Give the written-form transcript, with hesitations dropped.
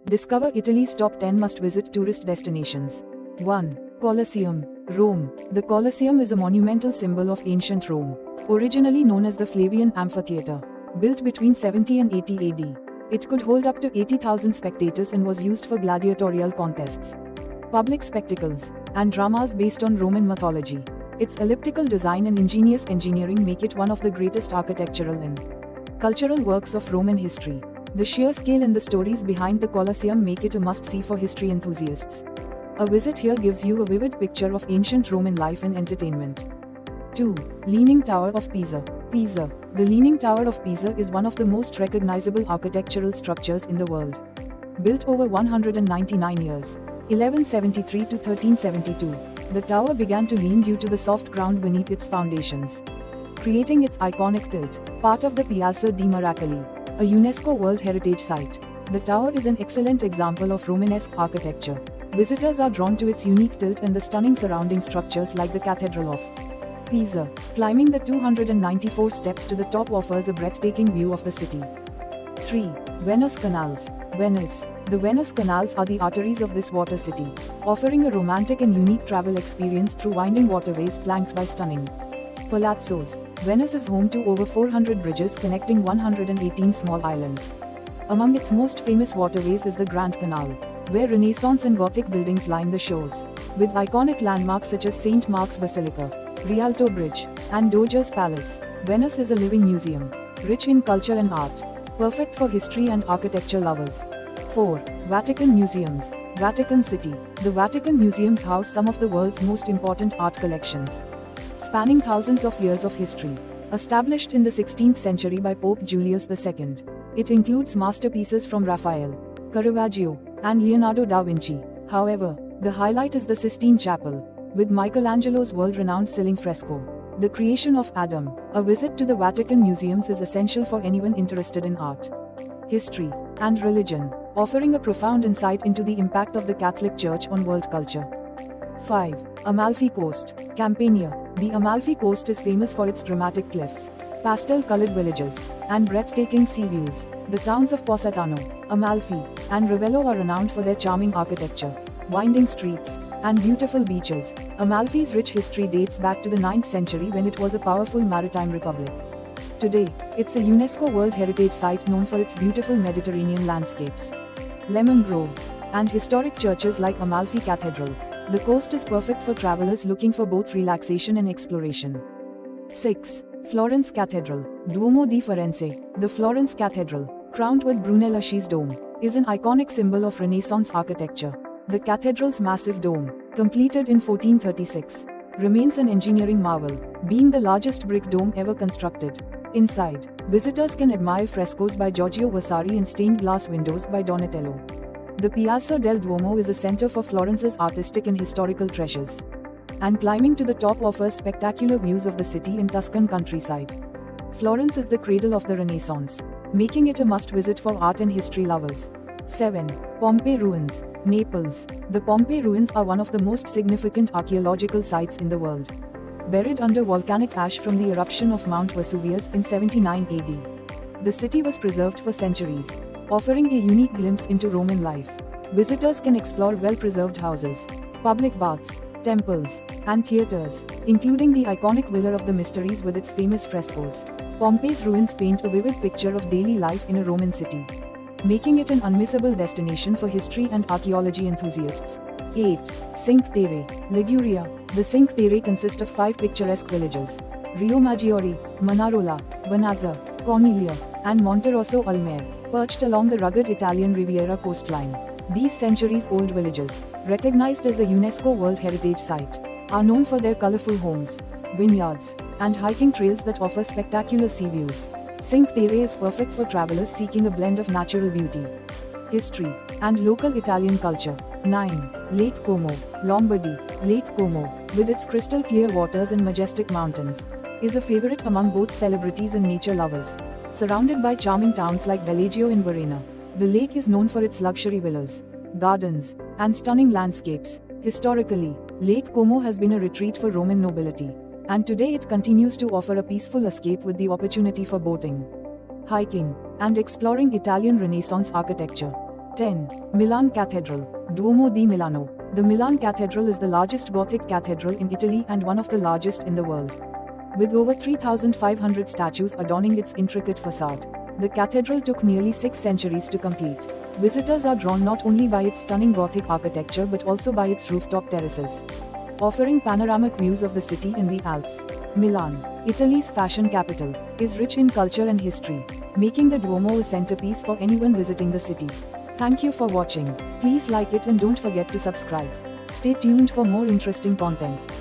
Discover Italy's top 10 must-visit tourist destinations. 1. Colosseum, Rome. The Colosseum is a monumental symbol of ancient Rome, originally known as the Flavian Amphitheatre. Built between 70 and 80 AD, it could hold up to 80,000 spectators and was used for gladiatorial contests, public spectacles, and dramas based on Roman mythology. Its elliptical design and ingenious engineering make it one of the greatest architectural and cultural works of Roman history. The sheer scale and the stories behind the Colosseum make it a must-see for history enthusiasts. A visit here gives you a vivid picture of ancient Roman life and entertainment. 2. Leaning Tower of Pisa. Pisa. The Leaning Tower of Pisa is one of the most recognizable architectural structures in the world. Built over 199 years, 1173 to 1372, the tower began to lean due to the soft ground beneath its foundations, creating its iconic tilt. Part of the Piazza di Miracoli, a UNESCO World Heritage Site, the tower is an excellent example of Romanesque architecture. Visitors are drawn to its unique tilt and the stunning surrounding structures like the Cathedral of Pisa. Climbing the 294 steps to the top offers a breathtaking view of the city. 3. Venice Canals. Venice. The Venice Canals are the arteries of this water city, offering a romantic and unique travel experience through winding waterways flanked by stunning palazzos. Venice is home to over 400 bridges connecting 118 small islands. Among its most famous waterways is the Grand Canal, where Renaissance and Gothic buildings line the shores. With iconic landmarks such as St. Mark's Basilica, Rialto Bridge, and Doge's Palace, Venice is a living museum, rich in culture and art, perfect for history and architecture lovers. 4. Vatican Museums. Vatican City. The Vatican Museums house some of the world's most important art collections, spanning thousands of years of history. Established in the 16th century by Pope Julius II, it includes masterpieces from Raphael, Caravaggio, and Leonardo da Vinci. However, the highlight is the Sistine Chapel, with Michelangelo's world-renowned ceiling fresco, The Creation of Adam. A visit to the Vatican Museums is essential for anyone interested in art, history, and religion, offering a profound insight into the impact of the Catholic Church on world culture. 5. Amalfi Coast, Campania. The Amalfi Coast is famous for its dramatic cliffs, pastel-colored villages, and breathtaking sea views. The towns of Positano, Amalfi, and Ravello are renowned for their charming architecture, winding streets, and beautiful beaches. Amalfi's rich history dates back to the 9th century when it was a powerful maritime republic. Today, it's a UNESCO World Heritage Site known for its beautiful Mediterranean landscapes, lemon groves, and historic churches like Amalfi Cathedral. The coast is perfect for travelers looking for both relaxation and exploration. 6. Florence Cathedral. Duomo di Firenze. The Florence Cathedral, crowned with Brunelleschi's dome, is an iconic symbol of Renaissance architecture. The cathedral's massive dome, completed in 1436, remains an engineering marvel, being the largest brick dome ever constructed. Inside, visitors can admire frescoes by Giorgio Vasari and stained glass windows by Donatello. The Piazza del Duomo is a center for Florence's artistic and historical treasures, and climbing to the top offers spectacular views of the city and Tuscan countryside. Florence is the cradle of the Renaissance, making it a must-visit for art and history lovers. 7. Pompeii Ruins, Naples. The Pompeii ruins are one of the most significant archaeological sites in the world. Buried under volcanic ash from the eruption of Mount Vesuvius in 79 AD, the city was preserved for centuries, offering a unique glimpse into Roman life. Visitors can explore well-preserved houses, public baths, temples, and theaters, including the iconic Villa of the Mysteries with its famous frescoes. Pompeii's ruins paint a vivid picture of daily life in a Roman city, making it an unmissable destination for history and archaeology enthusiasts. 8. Cinque Terre, Liguria. The Cinque Terre consists of 5 picturesque villages: Riomaggiore, Manarola, Vannazza, Corniglia, and Monterosso al Mare, perched along the rugged Italian Riviera coastline. These centuries-old villages, recognized as a UNESCO World Heritage Site, are known for their colorful homes, vineyards, and hiking trails that offer spectacular sea views. Cinque Terre is perfect for travelers seeking a blend of natural beauty, history, and local Italian culture. 9. Lake Como, Lombardy. Lake Como, with its crystal-clear waters and majestic mountains, is a favorite among both celebrities and nature lovers. Surrounded by charming towns like Bellagio and Verona, the lake is known for its luxury villas, gardens, and stunning landscapes. Historically, Lake Como has been a retreat for Roman nobility, and today it continues to offer a peaceful escape with the opportunity for boating, hiking, and exploring Italian Renaissance architecture. 10. Milan Cathedral, Duomo di Milano. The Milan Cathedral is the largest Gothic cathedral in Italy and one of the largest in the world. With over 3,500 statues adorning its intricate facade, the cathedral took nearly 6 centuries to complete. Visitors are drawn not only by its stunning Gothic architecture but also by its rooftop terraces, offering panoramic views of the city in the Alps. Milan, Italy's fashion capital, is rich in culture and history, making the Duomo a centerpiece for anyone visiting the city. Thank you for watching. Please like it and don't forget to subscribe. Stay tuned for more interesting content.